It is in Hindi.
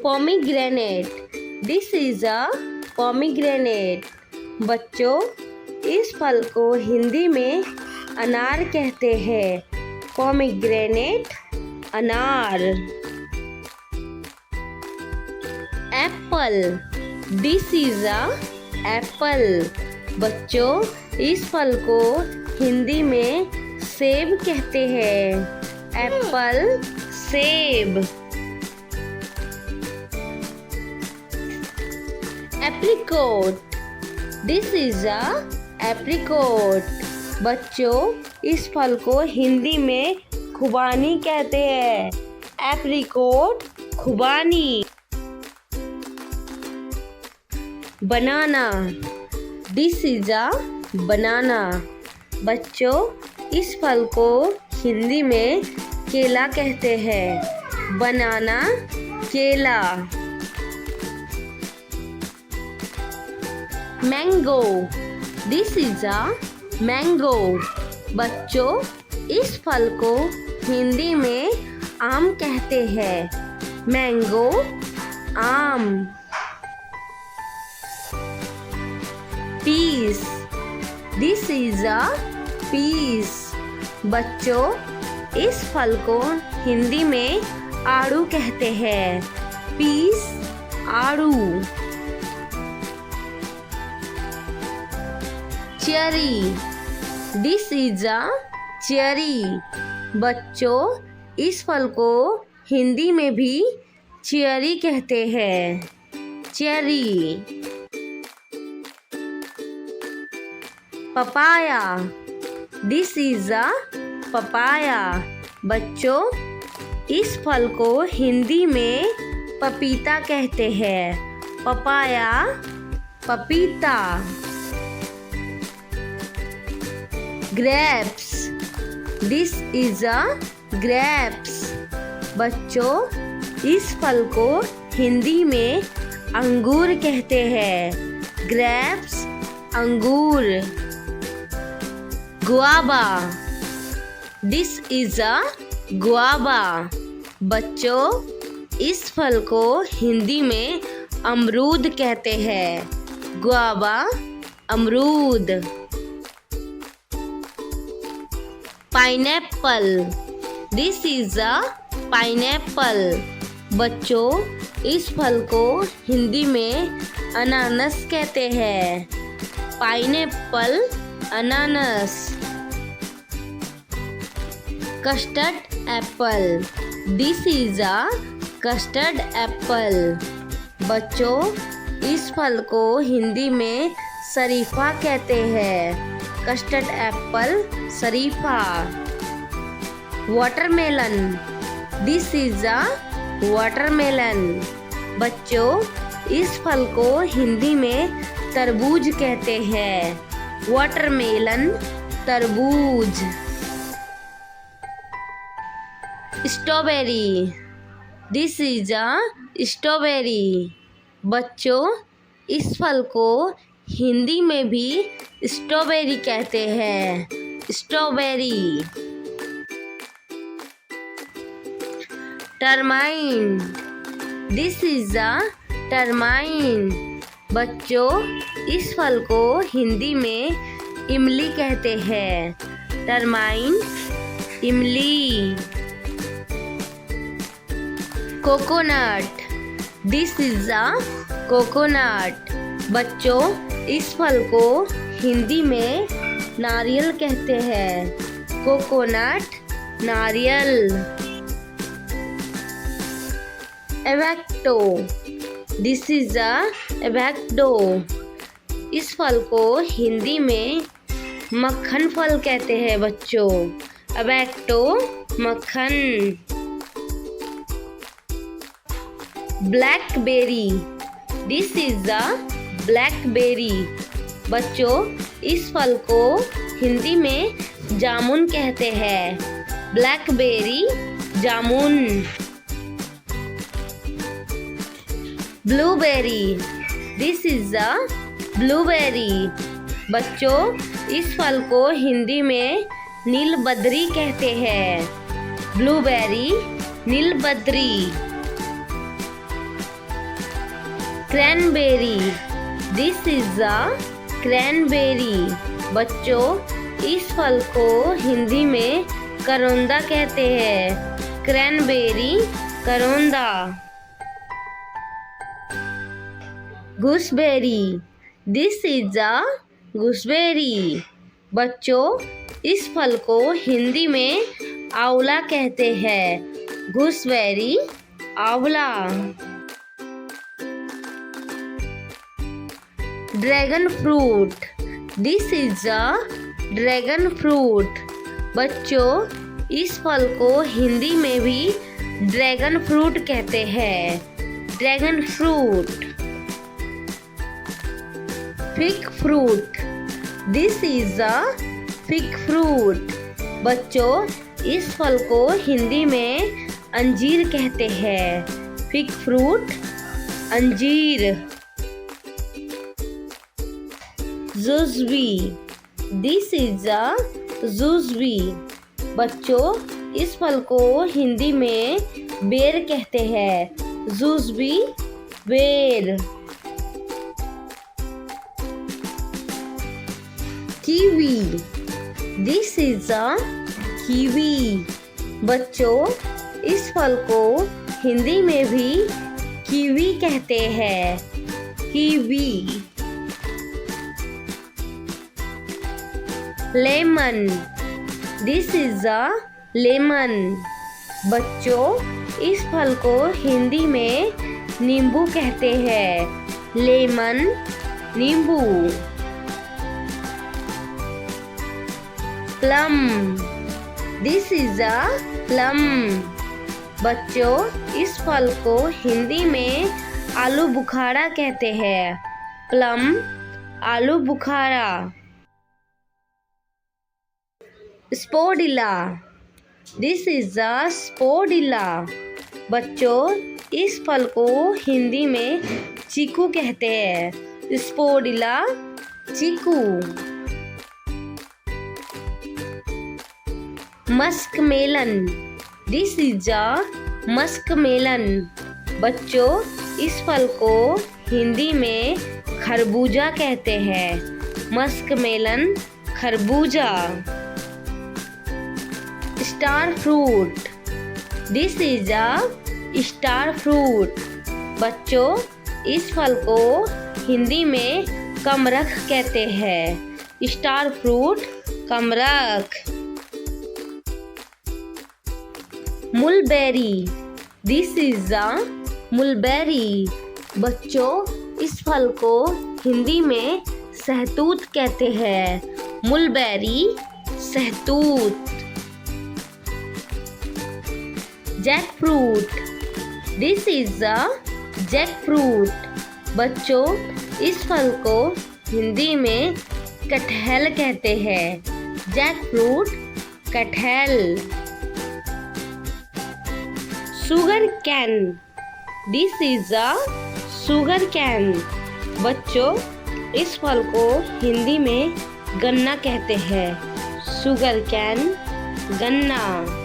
Pomegranate. This is a pomegranate. बच्चों, इस फल को हिंदी में अनार कहते हैं। पोमीग्रेनेट, अनार। Apple. This is a Apple. बच्चों, इस फल को हिंदी में सेब कहते हैं। एप्पल, सेब। Apricot. This is a apricot. बच्चों, इस फल को हिंदी में खुबानी कहते हैं। एप्रिकॉट, खुबानी। बनाना। दिस इज अ बनाना। बच्चों, इस फल को हिंदी में केला कहते हैं। बनाना, केला। Mango. This is a mango. बच्चों, इस फल को हिंदी में आम कहते हैं। मैंगो, आम। Peach. This is a peach. बच्चों, इस फल को हिंदी में आड़ू कहते हैं। पीस, आड़ू। Cherry. This is a cherry. बच्चों, इस फल को हिंदी में भी चेरी कहते हैं। Cherry. Papaya. This is a papaya. बच्चों, इस फल को हिंदी में पपीता कहते हैं। पपाया, पपीता। Grapes. This is a grapes. बच्चों, इस फल को हिंदी में अंगूर कहते हैं। ग्रेप्स, अंगूर। Guava. This is a guava. बच्चों, इस फल को हिंदी में अमरूद कहते हैं। गुआवा, अमरूद। Pineapple. This is a pineapple. बच्चों, इस फल को हिंदी में अनानास कहते हैं। पाइनएप्पल, अनानास। Custard Apple. This is a custard Apple. बच्चों, इस फल को हिंदी में शरीफा कहते हैं। कस्टर्ड एप्पल, शरीफा। Watermelon. This is a watermelon. बच्चों, इस फल को हिंदी में तरबूज कहते हैं। वाटरमेलन, तरबूज। Strawberry. This is a strawberry. बच्चों, इस फल को हिंदी में भी स्ट्रॉबेरी कहते हैं। Strawberry. Tamarind. This is a tamarind. बच्चों, इस फल को हिंदी में इमली कहते हैं। टरमाइन, इमली। Coconut. This is a coconut. बच्चों, इस फल को हिंदी में नारियल कहते हैं। कोकोनट, नारियल। Avocado. This is a avocado. इस फल को हिंदी में मक्खन फल कहते हैं बच्चों। एवोकाडो, मक्खन। Blackberry. This is a blackberry. बच्चों, इस फल को हिंदी में जामुन कहते हैं। ब्लैकबेरी, जामुन। Blueberry. This is a blueberry. बच्चों, इस फल को हिंदी में नीलबद्री कहते हैं। ब्लूबेरी, नीलबद्री। Cranberry, this is a cranberry. बच्चों, इस फल को हिंदी में करौंदा कहते हैं। क्रैनबेरी, करौंदा। Gooseberry, this is a gooseberry. बच्चों, इस फल को हिंदी में आंवला कहते हैं। गूसबेरी, आंवला। Dragon fruit, this is a dragon fruit. बच्चों, इस फल को हिंदी में भी ड्रैगन फ्रूट कहते हैं। Dragon fruit. Fig fruit, this is a fig fruit. बच्चों, इस फल को हिंदी में अंजीर कहते हैं। फिग फ्रूट, अंजीर। जूजबी, दिस इज अ जूजबी। बच्चों, इस फल को हिंदी में बेर कहते हैं। जूजबी, बेर। Kiwi, this is a kiwi. बच्चों, इस फल को हिंदी में भी कीवी कहते हैं। Kiwi. Lemon, this is a lemon. बच्चों, इस फल को हिंदी में नींबू कहते हैं। लेमन, नींबू। Plum, this is a plum. बच्चों, इस फल को हिंदी में आलू बुखारा कहते हैं। प्लम, आलू बुखारा। स्पोडिला, दिस इज अ स्पोडिला। बच्चों, इस फल को हिंदी में चीकू कहते हैं। स्पोडिला, चीकू। Musk melon, this is a musk melon. बच्चों, इस फल को हिंदी में खरबूजा कहते हैं। मस्क मेलन, खरबूजा। Star fruit, this is a star fruit. बच्चों, इस फल को हिंदी में कमरख कहते हैं। स्टार फ्रूट, कमरख। मुलबेरी, दिस इज अ मुलबेरी। बच्चों, इस फल को हिंदी में सहतूत कहते हैं। मुलबेरी, सहतूत। Jackfruit, this is a jackfruit. बच्चों, इस फल को हिंदी में कटहल कहते हैं। जैक फ्रूट, कटहल। Sugarcane, this is a sugarcane. बच्चों, इस फल को हिंदी में गन्ना कहते हैं। शुगर कैन, गन्ना।